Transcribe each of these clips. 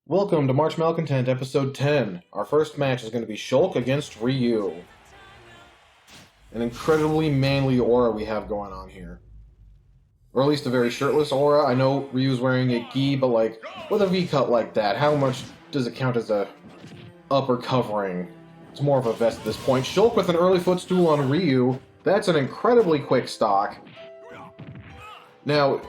Welcome to March Malcontent, Episode 10. Our first match is going to be Shulk against Ryu. An incredibly manly aura we have going on here. Or at least a very shirtless aura. I know Ryu's wearing a gi, but like, with a V-cut like that, how much does it count as a upper covering? It's more of a vest at this point. Shulk with an early footstool on Ryu. That's an incredibly quick stock. Now,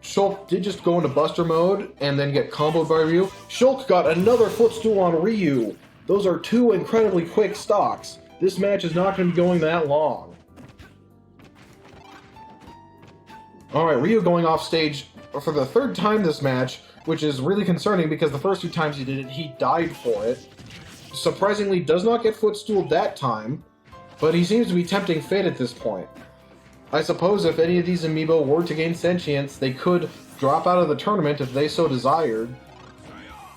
Shulk did just go into Buster mode and then get comboed by Ryu. Shulk got another footstool on Ryu. Those are two incredibly quick stocks. This match is not going to be going that long. Alright, Ryu going off stage for the third time this match, which is really concerning because the first two times he did it, he died for it. Surprisingly, does not get footstooled that time, but he seems to be tempting fate at this point. I suppose if any of these amiibo were to gain sentience, they could drop out of the tournament if they so desired.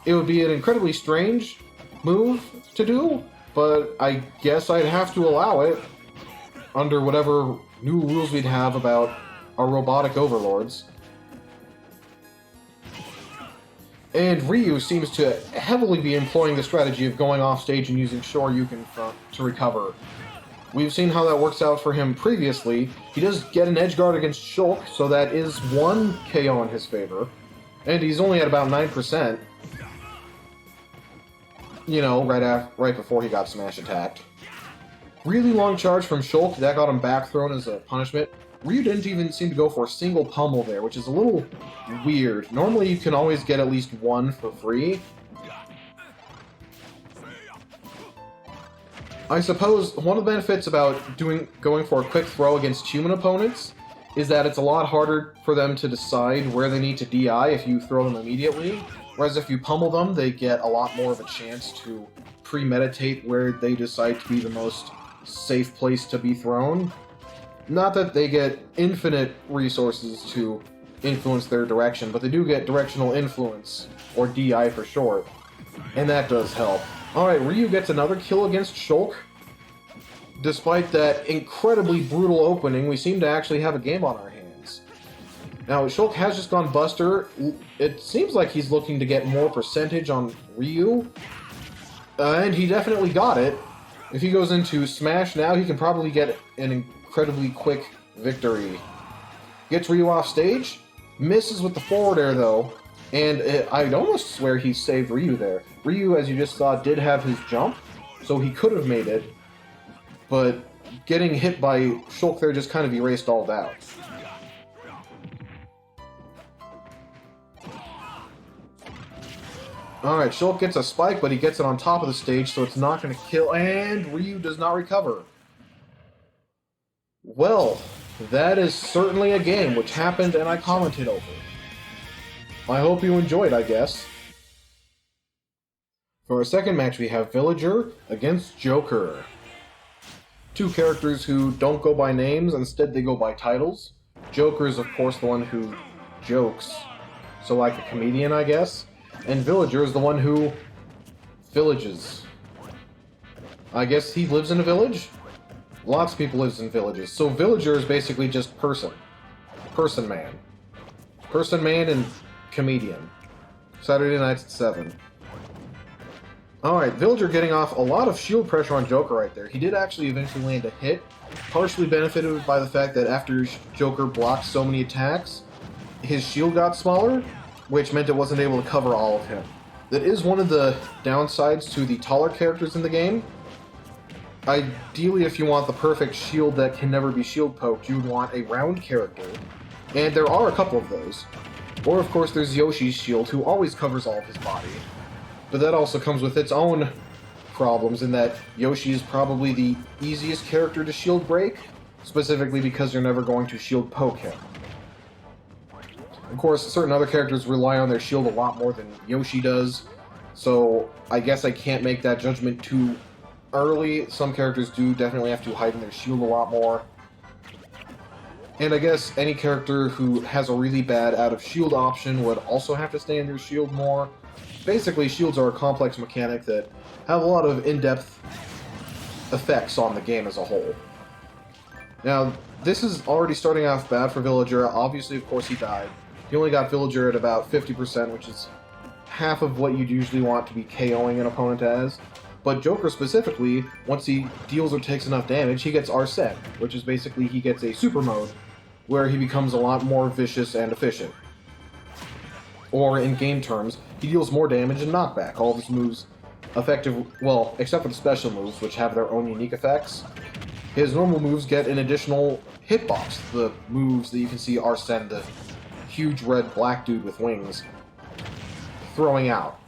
It would be an incredibly strange move to do, but I guess I'd have to allow it under whatever new rules we'd have about our robotic overlords. And Ryu seems to heavily be employing the strategy of going off stage and using Shoryuken to recover. We've seen how that works out for him previously. He does get an edge guard against Shulk, so that is one KO in his favor. And he's only at about 9%. You know, right before he got smash attacked. Really long charge from Shulk, that got him back thrown as a punishment. Ryu didn't even seem to go for a single pummel there, which is a little weird. Normally you can always get at least one for free. I suppose one of the benefits about going for a quick throw against human opponents is that it's a lot harder for them to decide where they need to DI if you throw them immediately, whereas if you pummel them, they get a lot more of a chance to premeditate where they decide to be the most safe place to be thrown. Not that they get infinite resources to influence their direction, but they do get directional influence, or DI for short, and that does help. Alright, Ryu gets another kill against Shulk. Despite that incredibly brutal opening, we seem to actually have a game on our hands. Now, Shulk has just gone Buster. It seems like he's looking to get more percentage on Ryu. And he definitely got it. If he goes into Smash now, he can probably get an incredibly quick victory. Gets Ryu off stage. Misses with the forward air, though. And I'd almost swear he saved Ryu there. Ryu, as you just saw, did have his jump, so he could have made it. But getting hit by Shulk there just kind of erased all doubt. Alright, Shulk gets a spike, but he gets it on top of the stage, so it's not going to kill, and Ryu does not recover. Well, that is certainly a game which happened and I commented over. I hope you enjoyed, I guess. For our second match, we have Villager against Joker. Two characters who don't go by names, instead they go by titles. Joker is, of course, the one who jokes, so like a comedian, I guess. And Villager is the one who villages. I guess he lives in a village? Lots of people live in villages. So Villager is basically just person. Person man. Person man and comedian. Saturday nights at 7. Alright, Villager getting off a lot of shield pressure on Joker right there. He did actually eventually land a hit, partially benefited by the fact that after Joker blocked so many attacks, his shield got smaller, which meant it wasn't able to cover all of him. That is one of the downsides to the taller characters in the game. Ideally, if you want the perfect shield that can never be shield poked, you would want a round character. And there are a couple of those. Or, of course, there's Yoshi's shield, who always covers all of his body. But that also comes with its own problems, in that Yoshi is probably the easiest character to shield break, specifically because you're never going to shield poke him. Of course, certain other characters rely on their shield a lot more than Yoshi does, so I guess I can't make that judgment too early. Some characters do definitely have to heighten their shield a lot more. And I guess any character who has a really bad out-of-shield option would also have to stay in their shield more. Basically, shields are a complex mechanic that have a lot of in-depth effects on the game as a whole. Now, this is already starting off bad for Villager. Obviously, of course, he died. He only got Villager at about 50%, which is half of what you'd usually want to be KOing an opponent as. But Joker specifically, once he deals or takes enough damage, he gets Arsene, which is basically he gets a super mode where he becomes a lot more vicious and efficient. Or in game terms, he deals more damage and knockback. All of his moves effective, well, except for the special moves, which have their own unique effects. His normal moves get an additional hitbox. The moves that you can see Arsene, the huge red black dude with wings, throwing out.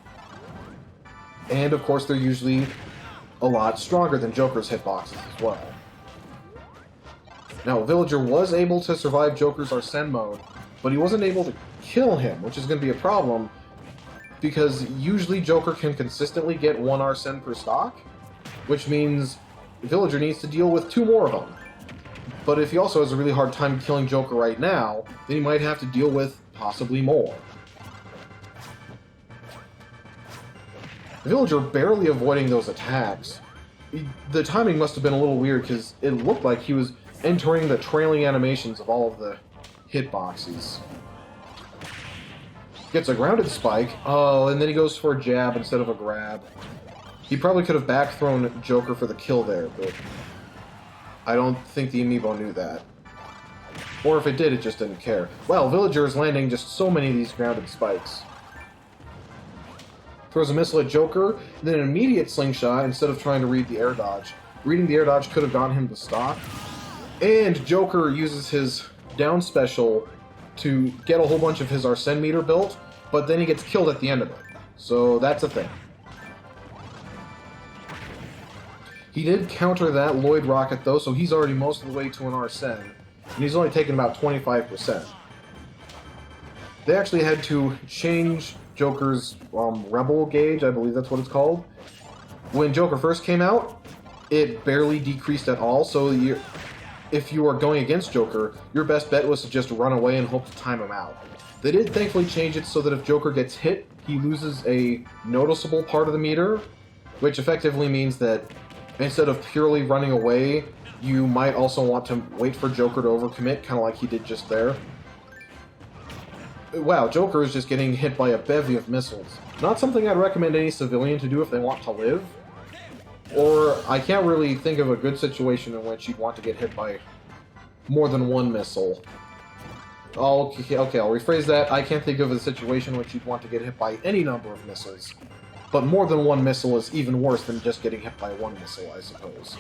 And of course, they're usually a lot stronger than Joker's hitboxes as well. Now, Villager was able to survive Joker's Arsene mode, but he wasn't able to kill him, which is going to be a problem, because usually Joker can consistently get one Arsene per stock, which means Villager needs to deal with 2 more of them. But if he also has a really hard time killing Joker right now, then he might have to deal with possibly more. Villager barely avoiding those attacks. The timing must have been a little weird because it looked like he was entering the trailing animations of all of the hitboxes. Gets a grounded spike. Oh, and then he goes for a jab instead of a grab. He probably could have back-thrown Joker for the kill there, but I don't think the amiibo knew that. Or if it did, it just didn't care. Wow, Villager is landing just so many of these grounded spikes. Throws a missile at Joker, then an immediate slingshot instead of trying to read the air dodge. Reading the air dodge could have gotten him to stop. And Joker uses his down special to get a whole bunch of his Arsene meter built, but then he gets killed at the end of it. So that's a thing. He did counter that Lloyd Rocket though, so he's already most of the way to an Arsene, and he's only taken about 25%. They actually had to change Joker's Rebel gauge, I believe that's what it's called. When Joker first came out, it barely decreased at all, so if you are going against Joker, your best bet was to just run away and hope to time him out. They did thankfully change it so that if Joker gets hit, he loses a noticeable part of the meter, which effectively means that instead of purely running away, you might also want to wait for Joker to overcommit, kind of like he did just there. Wow, Joker is just getting hit by a bevy of missiles. Not something I'd recommend any civilian to do if they want to live. Or, I can't really think of a good situation in which you'd want to get hit by more than one missile. Okay, I'll rephrase that. I can't think of a situation in which you'd want to get hit by any number of missiles. But more than one missile is even worse than just getting hit by one missile, I suppose.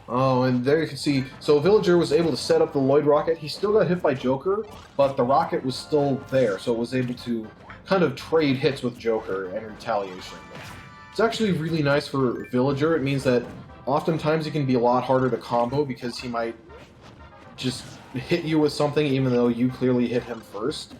Oh, and there you can see, so Villager was able to set up the Lloyd Rocket. He still got hit by Joker, but the rocket was still there, so it was able to kind of trade hits with Joker and retaliation. It's actually really nice for Villager. It means that oftentimes he can be a lot harder to combo because he might just hit you with something even though you clearly hit him first.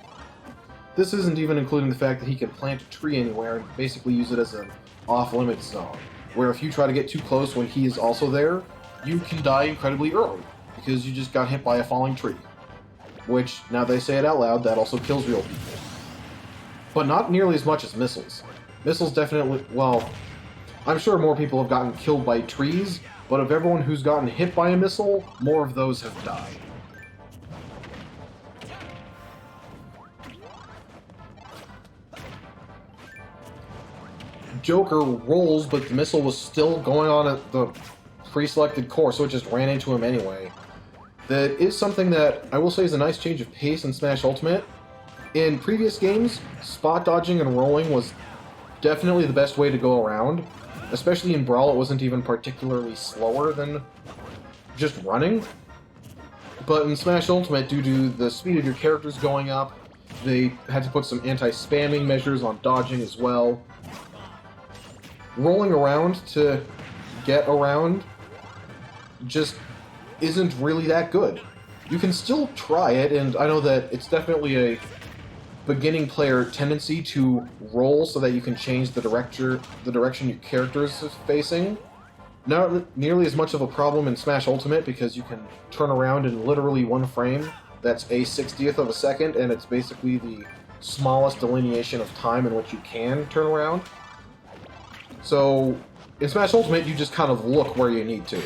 This isn't even including the fact that he can plant a tree anywhere and basically use it as an off-limits zone, where if you try to get too close when he is also there, you can die incredibly early, because you just got hit by a falling tree. Which, now they say it out loud, that also kills real people. But not nearly as much as missiles. Missiles definitely, well, I'm sure more people have gotten killed by trees, but of everyone who's gotten hit by a missile, more of those have died. Joker rolls, but the missile was still going on at the pre-selected course, so it just ran into him anyway. That is something that I will say is a nice change of pace in Smash Ultimate. In previous games, spot dodging and rolling was definitely the best way to go around. Especially in Brawl, it wasn't even particularly slower than just running. But in Smash Ultimate, due to the speed of your characters going up, they had to put some anti-spamming measures on dodging as well. Rolling around to get around just isn't really that good. You can still try it, and I know that it's definitely a beginning player tendency to roll so that you can change the direction your character is facing. Not nearly as much of a problem in Smash Ultimate because you can turn around in literally one frame. That's a 60th of a second, and it's basically the smallest delineation of time in which you can turn around. So, in Smash Ultimate, you just kind of look where you need to.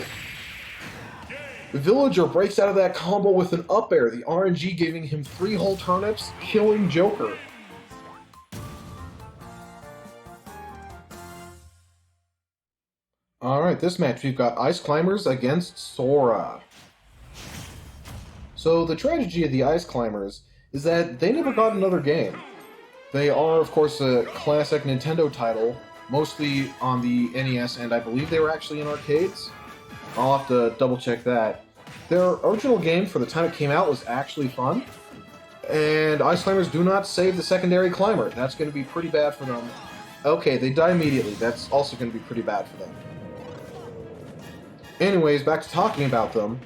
Villager breaks out of that combo with an up air, the RNG giving him 3 whole turnips, killing Joker. Alright, this match we've got Ice Climbers against Sora. So the tragedy of the Ice Climbers is that they never got another game. They are, of course, a classic Nintendo title, mostly on the NES, and I believe they were actually in arcades. I'll have to double check that. Their original game, for the time it came out, was actually fun. And Ice Climbers do not save the secondary climber. That's going to be pretty bad for them. Okay, they die immediately. That's also going to be pretty bad for them. Anyways, back to talking about them.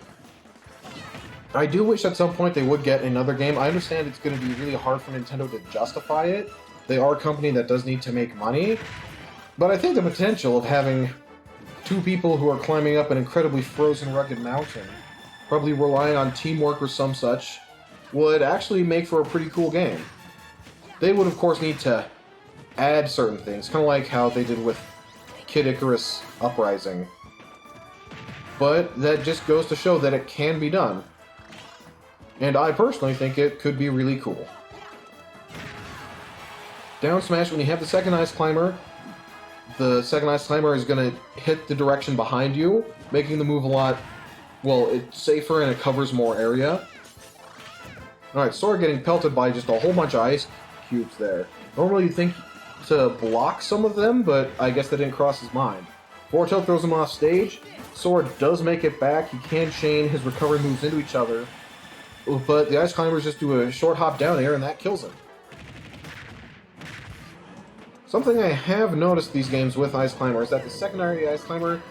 I do wish at some point they would get another game. I understand it's going to be really hard for Nintendo to justify it. They are a company that does need to make money. But I think the potential of having 2 people who are climbing up an incredibly frozen, rugged mountain, probably relying on teamwork or some such, would actually make for a pretty cool game. They would, of course, need to add certain things, kind of like how they did with Kid Icarus Uprising. But that just goes to show that it can be done. And I personally think it could be really cool. Down smash, when you have the second Ice Climber, the second Ice Climber is going to hit the direction behind you, making the move a lot, well, it's safer and it covers more area. Alright, Sora getting pelted by just a whole bunch of ice cubes there. Normally you'd think to block some of them, but I guess that didn't cross his mind. Vorto throws him off stage. Sora does make it back. He can chain his recovery moves into each other. But the Ice Climbers just do a short hop down air and that kills him. Something I have noticed these games with Ice Climber is that the secondary Ice Climber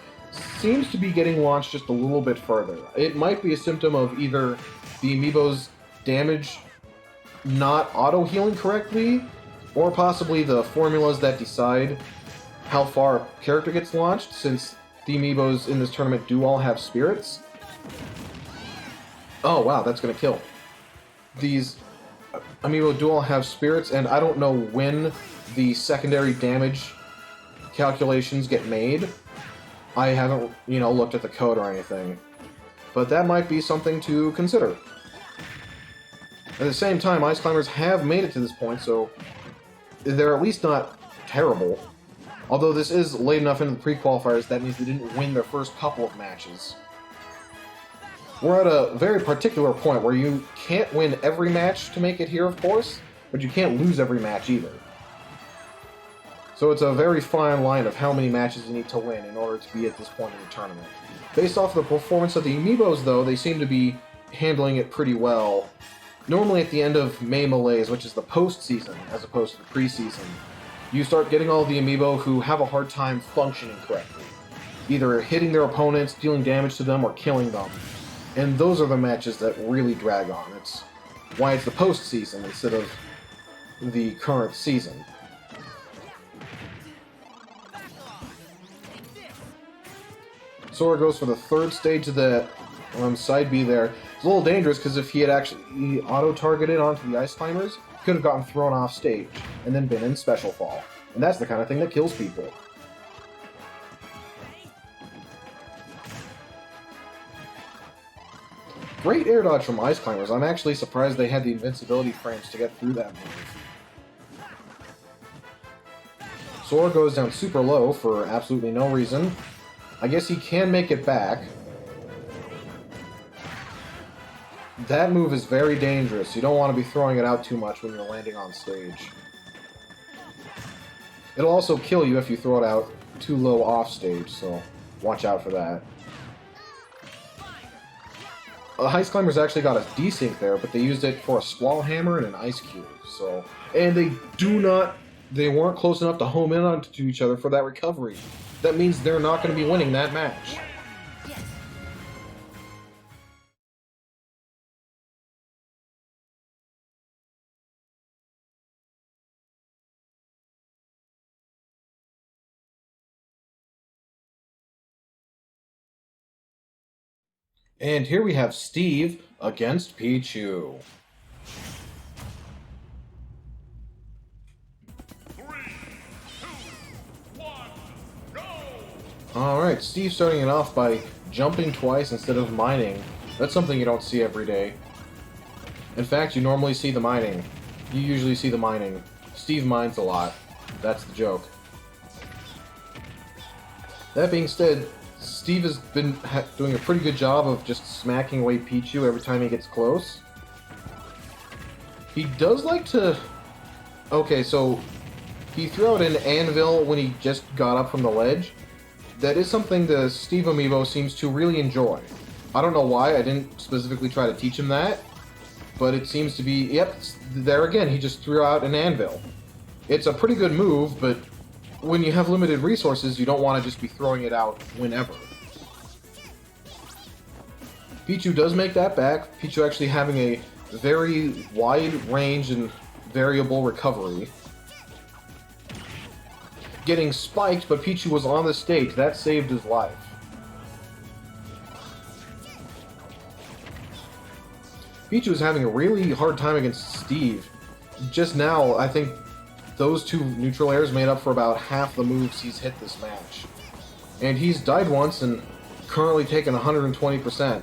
seems to be getting launched just a little bit further. It might be a symptom of either the amiibo's damage not auto-healing correctly, or possibly the formulas that decide how far a character gets launched, since the amiibos in this tournament do all have spirits. Oh wow, that's gonna kill. These amiibo do all have spirits, and I don't know when the secondary damage calculations get made. I haven't, looked at the code or anything. But that might be something to consider. At the same time, Ice Climbers have made it to this point, so they're at least not terrible. Although this is late enough into the pre-qualifiers, that means they didn't win their first couple of matches. We're at a very particular point where you can't win every match to make it here, of course, but you can't lose every match either. So it's a very fine line of how many matches you need to win in order to be at this point in the tournament. Based off the performance of the amiibos, though, they seem to be handling it pretty well. Normally at the end of May Malaise, which is the postseason as opposed to the preseason, you start getting all the amiibo who have a hard time functioning correctly. Either hitting their opponents, dealing damage to them, or killing them. And those are the matches that really drag on. It's why it's the postseason instead of the current season. Sora goes for the third stage of the side B there. It's a little dangerous because if he had actually auto-targeted onto the Ice Climbers, he could have gotten thrown off stage and then been in Special Fall. And that's the kind of thing that kills people. Great air dodge from Ice Climbers. I'm actually surprised they had the invincibility frames to get through that move. Sora goes down super low for absolutely no reason. I guess he can make it back. That move is very dangerous. You don't want to be throwing it out too much when you're landing on stage. It'll also kill you if you throw it out too low off stage, so watch out for that. The Ice Climbers actually got a desync there, but they used it for a Squall Hammer and an Ice Cube, so... And they weren't close enough to home in onto each other for that recovery. That means they're not going to be winning that match. And here we have Steve against Pichu. 3, 2, 1, go! Alright, Steve starting it off by jumping twice instead of mining. That's something you don't see every day. In fact, you normally see the mining. You usually see the mining. Steve mines a lot. That's the joke. That being said, Steve has been doing a pretty good job of just smacking away Pichu every time he gets close. He does like to... Okay, so he threw out an anvil when he just got up from the ledge. That is something the Steve amiibo seems to really enjoy. I don't know why, I didn't specifically try to teach him that, but it seems to be, yep, there again, he just threw out an anvil. It's a pretty good move, but when you have limited resources, you don't want to just be throwing it out whenever. Pichu does make that back, Pichu actually having a very wide range and variable recovery. Getting spiked, but Pichu was on the stage. That saved his life. Pichu is having a really hard time against Steve. Just now, I think those two neutral airs made up for about half the moves he's hit this match. And he's died once and currently taken 120%.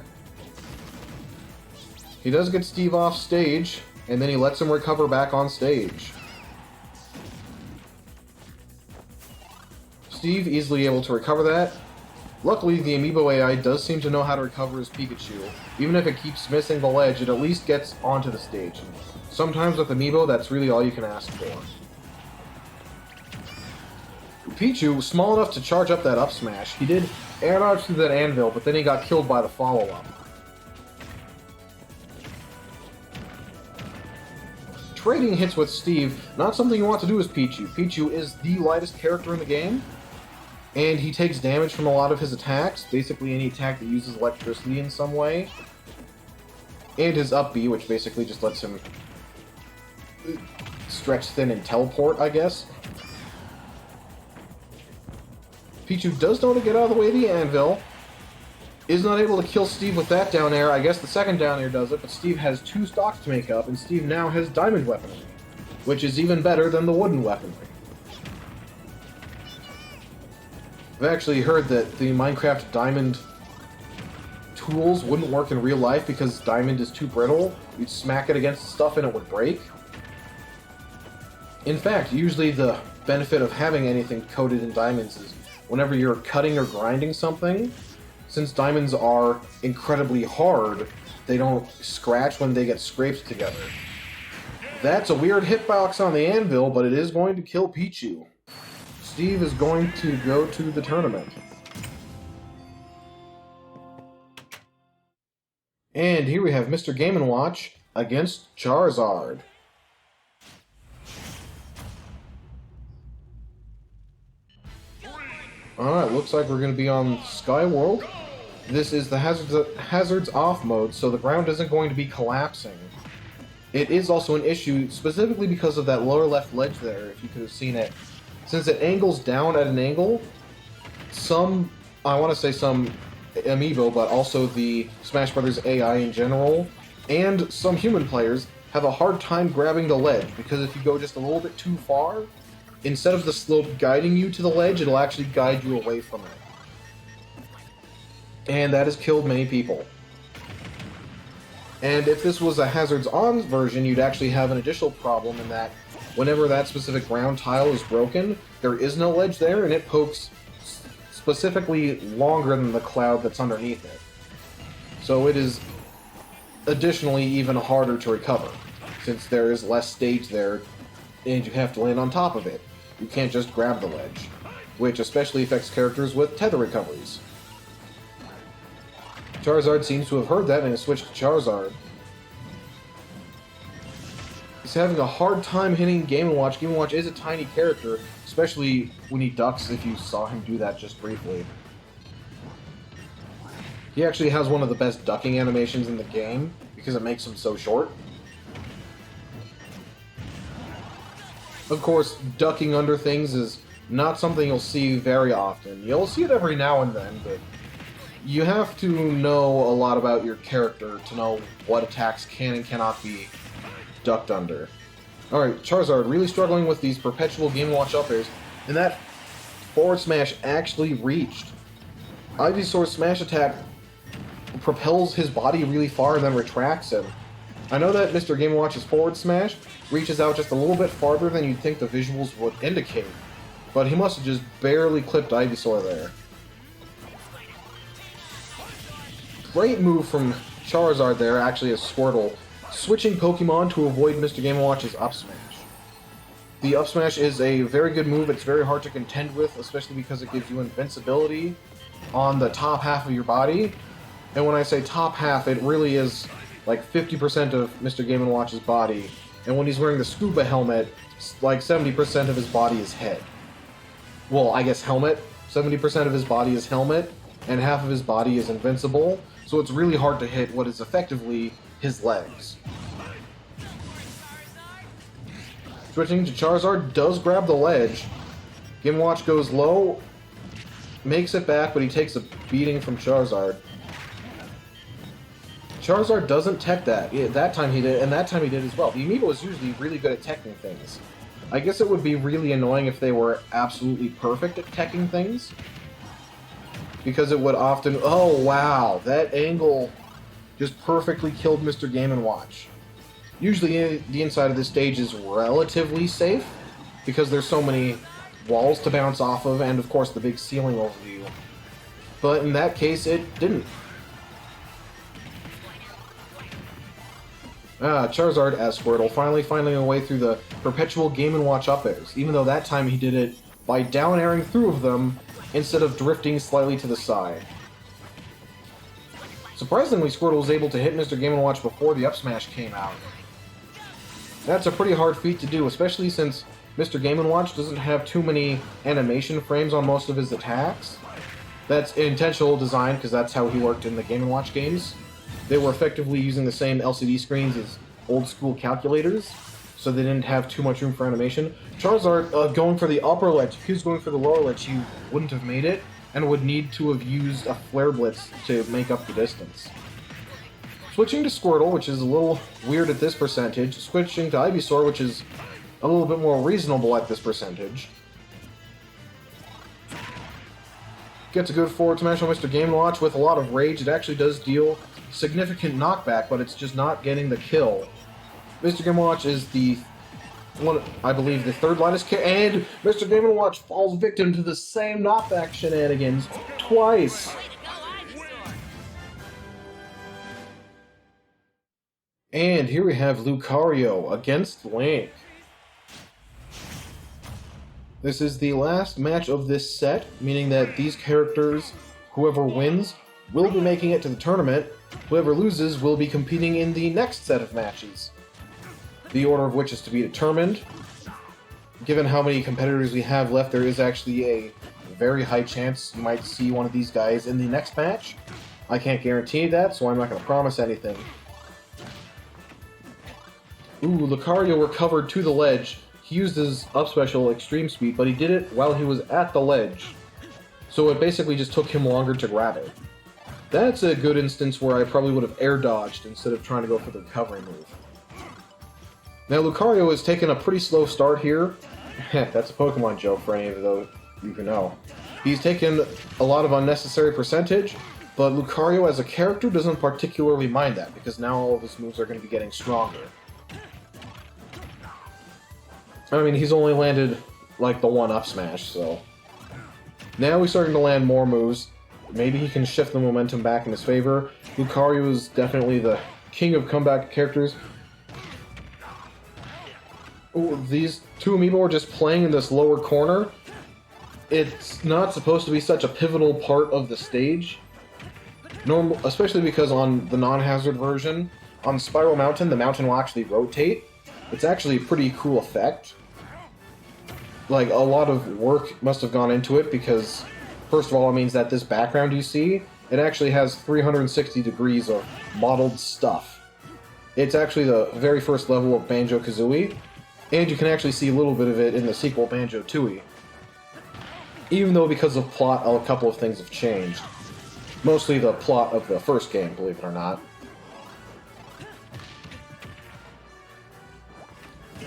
He does get Steve off stage, and then he lets him recover back on stage. Steve easily able to recover that. Luckily, the amiibo AI does seem to know how to recover his Pikachu. Even if it keeps missing the ledge, it at least gets onto the stage. Sometimes with amiibo, that's really all you can ask for. Pichu, small enough to charge up that up smash. He did air dodge through that anvil, but then he got killed by the follow-up. Trading hits with Steve, not something you want to do with Pichu. Pichu is the lightest character in the game, and he takes damage from a lot of his attacks, basically any attack that uses electricity in some way. And his up B, which basically just lets him stretch thin and teleport, I guess. Pichu does know to get out of the way of the anvil. Is not able to kill Steve with that down air. I guess the second down air does it, but Steve has two stocks to make up, and Steve now has diamond weaponry, which is even better than the wooden weaponry. I've actually heard that the Minecraft diamond tools wouldn't work in real life because diamond is too brittle. You'd smack it against stuff and it would break. In fact, usually the benefit of having anything coated in diamonds is whenever you're cutting or grinding something, since diamonds are incredibly hard, they don't scratch when they get scraped together. That's a weird hitbox on the anvil, but it is going to kill Pichu. Steve is going to go to the tournament. And here we have Mr. Game & Watch against Charizard. Alright, looks like we're going to be on Sky World. This is the hazards off mode, so the ground isn't going to be collapsing. It is also an issue, specifically because of that lower left ledge there, if you could have seen it. Since it angles down at an angle, some amiibo, but also the Smash Brothers AI in general, and some human players have a hard time grabbing the ledge, because if you go just a little bit too far, instead of the slope guiding you to the ledge, it'll actually guide you away from it. And that has killed many people. And if this was a hazards on version, you'd actually have an additional problem in that whenever that specific ground tile is broken, there is no ledge there, and it pokes specifically longer than the cloud that's underneath it. So it is additionally even harder to recover, since there is less stage there, and you have to land on top of it. You can't just grab the ledge, which especially affects characters with tether recoveries. Charizard seems to have heard that and has switched to Charizard. He's having a hard time hitting Game & Watch. Game & Watch is a tiny character, especially when he ducks, if you saw him do that just briefly. He actually has one of the best ducking animations in the game, because it makes him so short. Of course, ducking under things is not something you'll see very often. You'll see it every now and then, but you have to know a lot about your character to know what attacks can and cannot be ducked under. Alright, Charizard really struggling with these perpetual Game & Watch up airs, and that forward smash actually reached. Ivysaur's smash attack propels his body really far and then retracts him. I know that Mr. Game & Watch's forward smash reaches out just a little bit farther than you'd think the visuals would indicate, but he must have just barely clipped Ivysaur there. Great move from Charizard there, actually as Squirtle, switching Pokemon to avoid Mr. Game & Watch's up smash. The up smash is a very good move. It's very hard to contend with, especially because it gives you invincibility on the top half of your body. And when I say top half, it really is like 50% of Mr. Game & Watch's body. And when he's wearing the scuba helmet, like 70% of his body is head. Well, I guess helmet. 70% of his body is helmet, and half of his body is invincible. So it's really hard to hit what is effectively his legs. Switching to Charizard, does grab the ledge. Game & Watch goes low, makes it back, but he takes a beating from Charizard. Charizard doesn't tech that. Yeah, that time he did, and that time he did as well. The Amiibo is usually really good at teching things. I guess it would be really annoying if they were absolutely perfect at teching things. Because it would often... Oh, wow. That angle just perfectly killed Mr. Game & Watch. Usually the inside of this stage is relatively safe, because there's so many walls to bounce off of, and of course the big ceiling over you. But in that case, it didn't. Charizard as Squirtle, finally finding a way through the perpetual Game & Watch up airs, even though that time he did it by down airing through of them, instead of drifting slightly to the side. Surprisingly, Squirtle was able to hit Mr. Game & Watch before the up smash came out. That's a pretty hard feat to do, especially since Mr. Game & Watch doesn't have too many animation frames on most of his attacks. That's intentional design, because that's how he worked in the Game & Watch games. They were effectively using the same LCD screens as old-school calculators, so they didn't have too much room for animation. Charizard going for the upper ledge. If he was going for the lower ledge, he wouldn't have made it, and would need to have used a Flare Blitz to make up the distance. Switching to Squirtle, which is a little weird at this percentage. Switching to Ivysaur, which is a little bit more reasonable at this percentage. Gets a good forward smash on Mr. Game & Watch with a lot of rage. It actually does deal significant knockback, but it's just not getting the kill. Mr. Game & Watch is the one, I believe, the third lightest kill, and Mr. Game & Watch falls victim to the same knockback shenanigans twice. And here we have Lucario against Link. This is the last match of this set, meaning that these characters, whoever wins, will be making it to the tournament. Whoever loses will be competing in the next set of matches, the order of which is to be determined. Given how many competitors we have left, there is actually a very high chance you might see one of these guys in the next match. I can't guarantee that, so I'm not going to promise anything. Ooh, Lucario recovered to the ledge. He used his up special Extreme Speed, but he did it while he was at the ledge. So it basically just took him longer to grab it. That's a good instance where I probably would have air dodged instead of trying to go for the recovery move. Now Lucario has taken a pretty slow start here. That's a Pokemon joke for any of those you can know. He's taken a lot of unnecessary percentage, but Lucario as a character doesn't particularly mind that, because now all of his moves are going to be getting stronger. I mean, he's only landed, like, the one up smash, so... Now he's starting to land more moves. Maybe he can shift the momentum back in his favor. Lucario is definitely the king of comeback characters. Ooh, these two Amiibo are just playing in this lower corner. It's not supposed to be such a pivotal part of the stage. Especially because on the non-hazard version, on Spiral Mountain, the mountain will actually rotate. It's actually a pretty cool effect. Like, a lot of work must have gone into it, because, first of all, it means that this background you see, it actually has 360 degrees of modeled stuff. It's actually the very first level of Banjo-Kazooie, and you can actually see a little bit of it in the sequel Banjo-Tooie. Even though, because of plot, a couple of things have changed. Mostly the plot of the first game, believe it or not.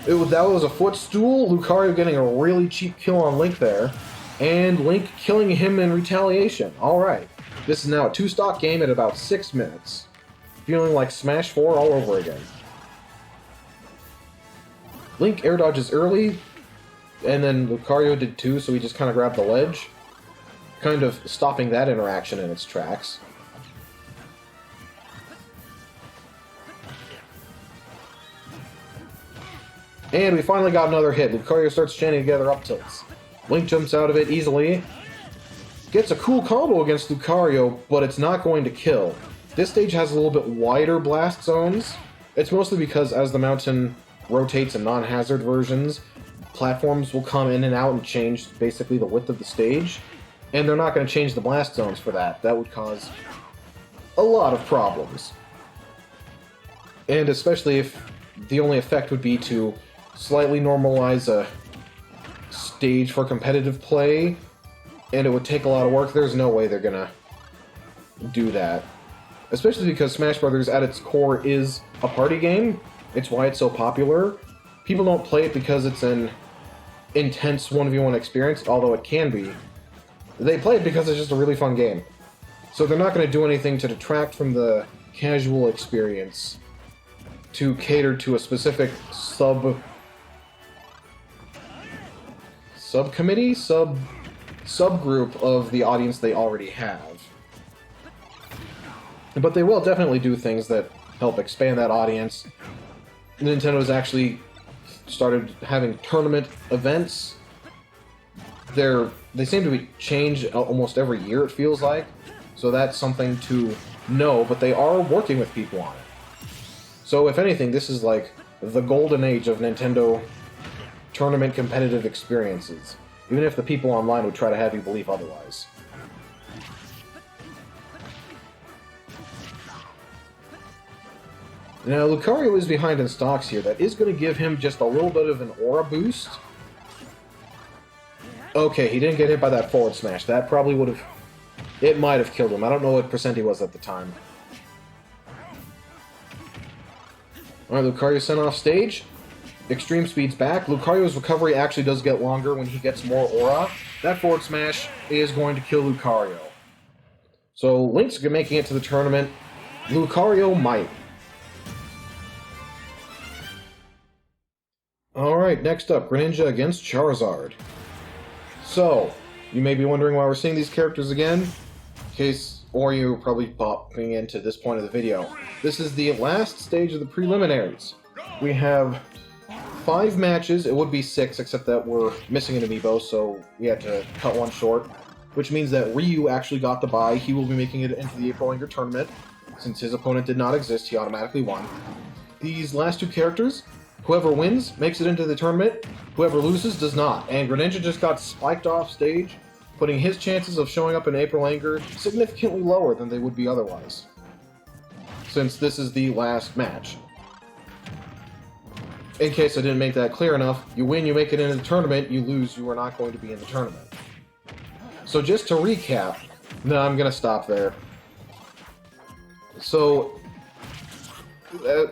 That was a footstool, Lucario getting a really cheap kill on Link there, and Link killing him in retaliation. Alright. This is now a 2-stock game at about 6 minutes. Feeling like Smash 4 all over again. Link air dodges early, and then Lucario did too, so he just kind of grabbed the ledge, kind of stopping that interaction in its tracks. And we finally got another hit. Lucario starts chaining together up tilts. Link jumps out of it easily. Gets a cool combo against Lucario, but it's not going to kill. This stage has a little bit wider blast zones. It's mostly because as the mountain rotates in non-hazard versions, platforms will come in and out and change basically the width of the stage. And they're not going to change the blast zones for that. That would cause a lot of problems. And especially if the only effect would be to slightly normalize a stage for competitive play, and it would take a lot of work. There's no way they're gonna do that. Especially because Smash Bros. At its core is a party game. It's why it's so popular. People don't play it because it's an intense 1v1 experience, although it can be. They play it because it's just a really fun game. So they're not going to do anything to detract from the casual experience to cater to a specific subgroup of the audience they already have. But they will definitely do things that help expand that audience. Nintendo's actually started having tournament events. They seem to be changed almost every year, it feels like. So that's something to know, but they are working with people on it. So if anything, this is like the golden age of Nintendo tournament competitive experiences. Even if the people online would try to have you believe otherwise. Now, Lucario is behind in stocks here. That is going to give him just a little bit of an aura boost. Okay, he didn't get hit by that forward smash. That probably would have... It might have killed him. I don't know what percent he was at the time. Alright, Lucario sent off stage. Extreme speed's back. Lucario's recovery actually does get longer when he gets more aura. That forward smash is going to kill Lucario. So, Link's making it to the tournament. Lucario might. Alright, next up, Greninja against Charizard. So, you may be wondering why we're seeing these characters again, or you're probably popping into this point of the video. This is the last stage of the preliminaries. We have 5 matches. It would be 6, except that we're missing an amiibo, so we had to cut one short, which means that Ryu actually got the bye. He will be making it into the April Anger tournament. Since his opponent did not exist, he automatically won. These last 2 characters, whoever wins makes it into the tournament, whoever loses does not. And Greninja just got spiked off stage, putting his chances of showing up in April Anger significantly lower than they would be otherwise, since this is the last match. In case I didn't make that clear enough, you win, you make it into the tournament, you lose, you are not going to be in the tournament. So just to recap, no, I'm going to stop there. So,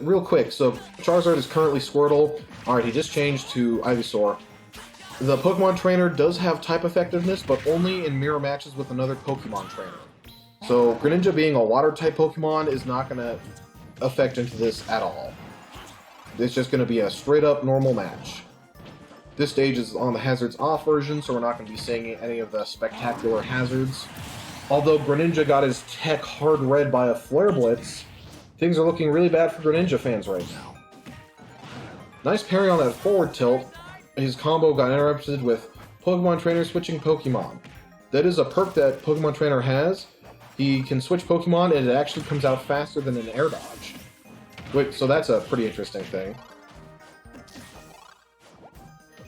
real quick, so Charizard is currently Squirtle. Alright, he just changed to Ivysaur. The Pokemon Trainer does have type effectiveness, but only in mirror matches with another Pokemon Trainer. So Greninja being a Water-type Pokemon is not going to affect into this at all. It's just going to be a straight-up normal match. This stage is on the Hazards Off version, so we're not going to be seeing any of the spectacular hazards. Although Greninja got his tech hard read by a Flare Blitz, things are looking really bad for Greninja fans right now. Nice parry on that forward tilt. His combo got interrupted with Pokemon Trainer switching Pokemon. That is a perk that Pokemon Trainer has. He can switch Pokemon and it actually comes out faster than an air dodge. Wait, so that's a pretty interesting thing.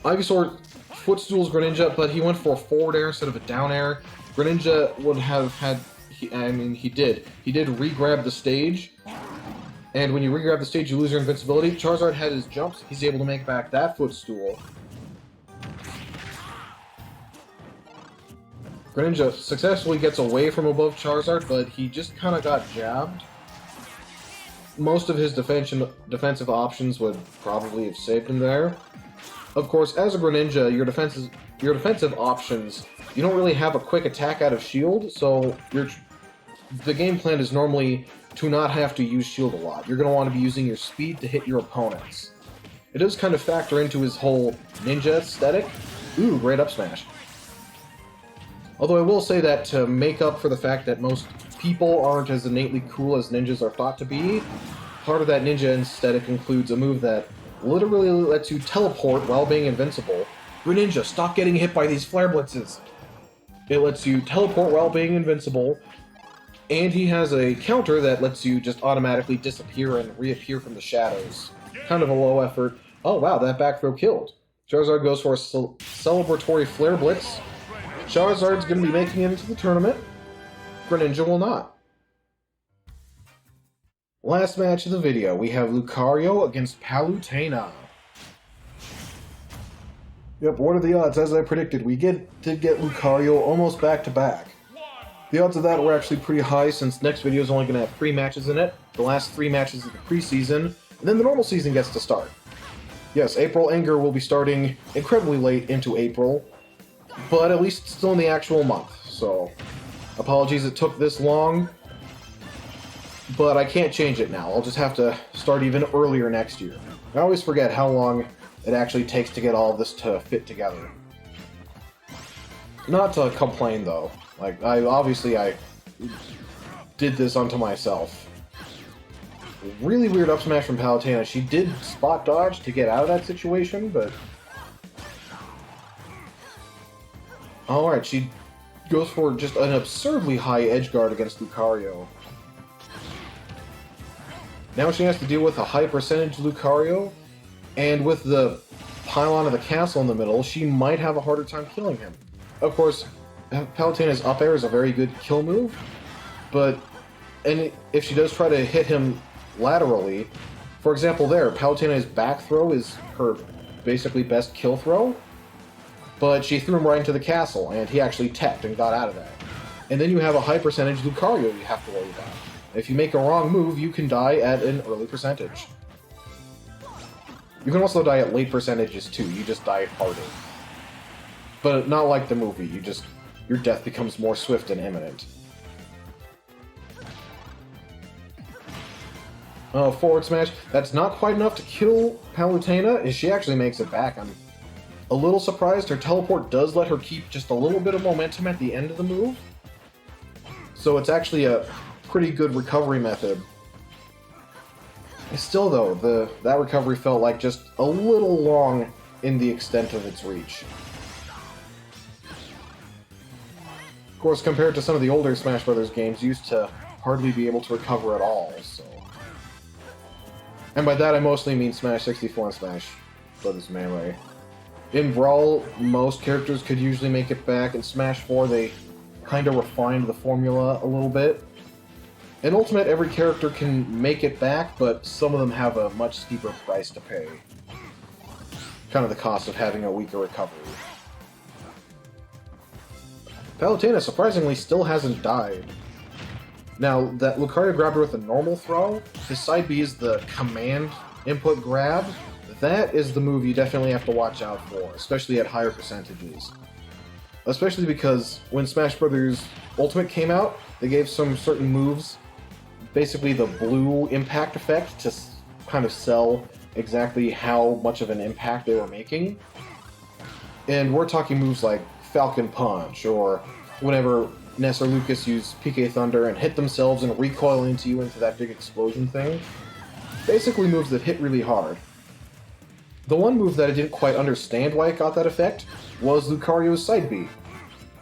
Ivysaur footstools Greninja, but he went for a forward air instead of a down air. Greninja would have had... he did. He did re-grab the stage. And when you re-grab the stage, you lose your invincibility. Charizard had his jumps. He's able to make back that footstool. Greninja successfully gets away from above Charizard, but he just kind of got jabbed. Most of his defensive options would probably have saved him there. Of course, as a Greninja, your defensive options, you don't really have a quick attack out of shield, so the game plan is normally to not have to use shield a lot. You're going to want to be using your speed to hit your opponents. It does kind of factor into his whole ninja aesthetic. Ooh, great up smash. Although I will say that to make up for the fact that most people aren't as innately cool as ninjas are thought to be, part of that ninja aesthetic includes a move that literally lets you teleport while being invincible. Greninja, stop getting hit by these flare blitzes! It lets you teleport while being invincible, and he has a counter that lets you just automatically disappear and reappear from the shadows. Kind of a low effort. Oh wow, that back throw killed. Charizard goes for a celebratory flare blitz. Charizard's going to be making it into the tournament. Greninja will not. Last match of the video, we have Lucario against Palutena. Yep, what are the odds? As I predicted, we did get Lucario almost back-to-back. The odds of that were actually pretty high, since next video is only going to have 3 matches in it. The last 3 matches of the preseason, and then the normal season gets to start. Yes, April Anger will be starting incredibly late into April, but at least still in the actual month, so apologies it took this long, but I can't change it now. I'll just have to start even earlier next year. I always forget how long it actually takes to get all of this to fit together. Not to complain, though. Like, I did this unto myself. Really weird up smash from Palutena. She did spot dodge to get out of that situation, but... Alright, she goes for just an absurdly high edge guard against Lucario. Now she has to deal with a high percentage Lucario, and with the pylon of the castle in the middle, she might have a harder time killing him. Of course, Palutena's up air is a very good kill move, but if she does try to hit him laterally, for example there, Palutena's back throw is her basically best kill throw, but she threw him right into the castle, and he actually teched and got out of that. And then you have a high percentage Lucario you have to worry about. If you make a wrong move, you can die at an early percentage. You can also die at late percentages too, you just die harder. But not like the movie, your death becomes more swift and imminent. Forward smash, that's not quite enough to kill Palutena, and she actually makes it back. I'm a little surprised her teleport does let her keep just a little bit of momentum at the end of the move. So it's actually a pretty good recovery method. Still though, that recovery felt like just a little long in the extent of its reach. Of course, compared to some of the older Smash Bros. Games, you used to hardly be able to recover at all, so... And by that I mostly mean Smash 64 and Smash Bros. Melee. In Brawl, most characters could usually make it back. In Smash 4, they kind of refined the formula a little bit. In Ultimate, every character can make it back, but some of them have a much steeper price to pay. Kind of the cost of having a weaker recovery. Palutena surprisingly still hasn't died. Now, that Lucario grabbed her with a normal throw, his side B is the command input grab. That is the move you definitely have to watch out for, especially at higher percentages. Especially because when Smash Bros. Ultimate came out, they gave some certain moves, basically the blue impact effect, to kind of sell exactly how much of an impact they were making. And we're talking moves like Falcon Punch, or whenever Ness or Lucas use PK Thunder and hit themselves and recoil into you into that big explosion thing. Basically moves that hit really hard. The one move that I didn't quite understand why it got that effect was Lucario's side B.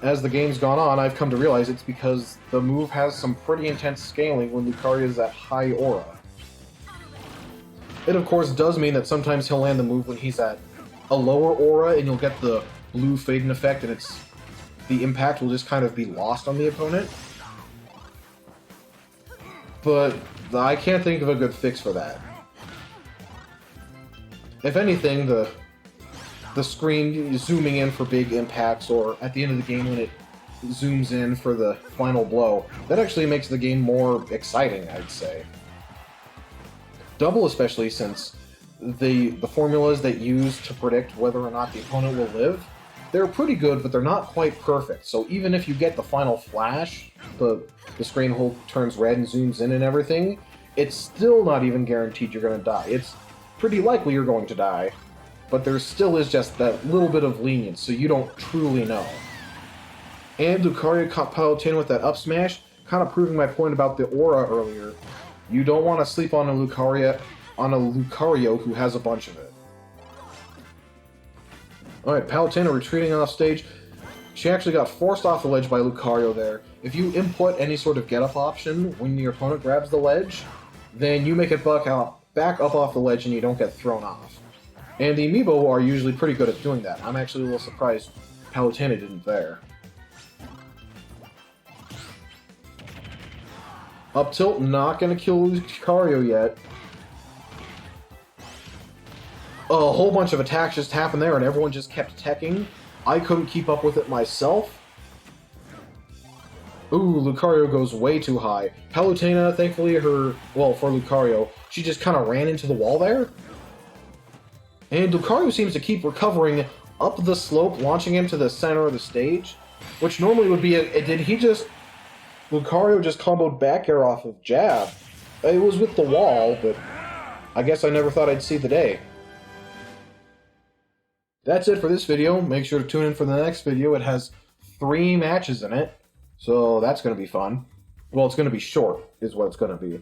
As the game's gone on, I've come to realize it's because the move has some pretty intense scaling when Lucario is at high aura. It of course does mean that sometimes he'll land the move when he's at a lower aura and you'll get the blue fade-in effect and the impact will just kind of be lost on the opponent. But I can't think of a good fix for that. If anything, the screen zooming in for big impacts, or at the end of the game when it zooms in for the final blow, that actually makes the game more exciting, I'd say. Double especially, since the formulas that use to predict whether or not the opponent will live they're pretty good, but they're not quite perfect. So even if you get the final flash, the screen whole turns red and zooms in and everything, it's still not even guaranteed you're going to die. It's pretty likely you're going to die, but there still is just that little bit of lenience, so you don't truly know. And Lucario caught Palutena with that up smash, kind of proving my point about the aura earlier. You don't want to sleep on a Lucario who has a bunch of it. Alright, Palutena retreating off stage. She actually got forced off the ledge by Lucario there. If you input any sort of get-up option when your opponent grabs the ledge, then you make it back up off the ledge and you don't get thrown off. And the Amiibo are usually pretty good at doing that. I'm actually a little surprised Palutena didn't there. Up tilt, not gonna kill Lucario yet. A whole bunch of attacks just happened there and everyone just kept teching. I couldn't keep up with it myself. Ooh, Lucario goes way too high. Palutena, thankfully for Lucario, she just kind of ran into the wall there. And Lucario seems to keep recovering up the slope, launching him to the center of the stage. Which normally would be Lucario just comboed back air off of jab. It was with the wall, but I guess I never thought I'd see the day. That's it for this video. Make sure to tune in for the next video. It has 3 matches in it, so that's going to be fun. Well, it's going to be short, is what it's going to be.